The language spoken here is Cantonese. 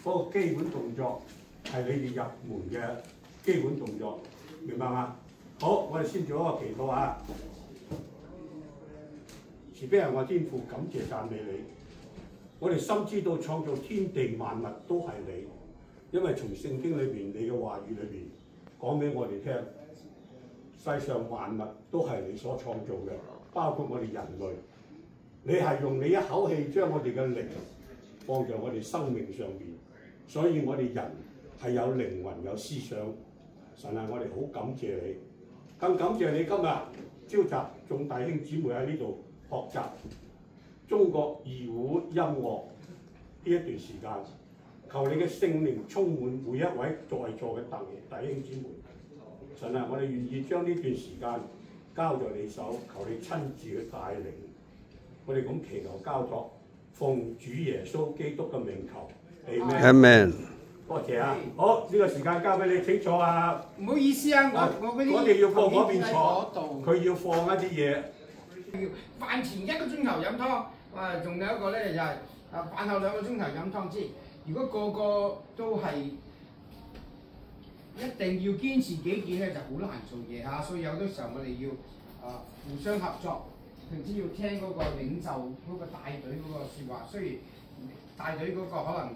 嗰個基本動作係你哋入門嘅基本動作，明白嗎？好，我哋先做一個祈禱啊！慈悲人我天父，感謝讚美你。我哋深知道創造天地萬物都係你，因為從聖經裏邊你嘅話語裏邊講俾我哋聽，世上萬物都係你所創造嘅，包括我哋人類。你係用你一口氣將我哋嘅靈放在我哋生命上邊，所以我哋人係有靈魂有思想。神啊，我哋好感謝你，更感謝你今日召集眾弟兄姊妹喺呢度學習中國二胡音樂呢一段時間，求你嘅聖靈充滿每一位在座嘅弟兄姊妹。神啊，我哋願意將呢段時間交在你手，求你親自去帶領。我哋咁祈求交託，奉主耶穌基督嘅名求。Amen。多謝啊！好，呢個時間交俾你，請坐啊！唔好意思啊，我哋要過嗰邊坐，佢要放一啲嘢。飯前1個鐘頭飲湯，仲有一個咧就係飯後2個鐘頭飲湯先。如果個個都係一定要堅持己見咧，就好難做嘢嚇。所以有啲時候我哋要互相合作，甚至要聽嗰個領袖嗰個帶隊嗰個説話。雖然帶隊嗰個可能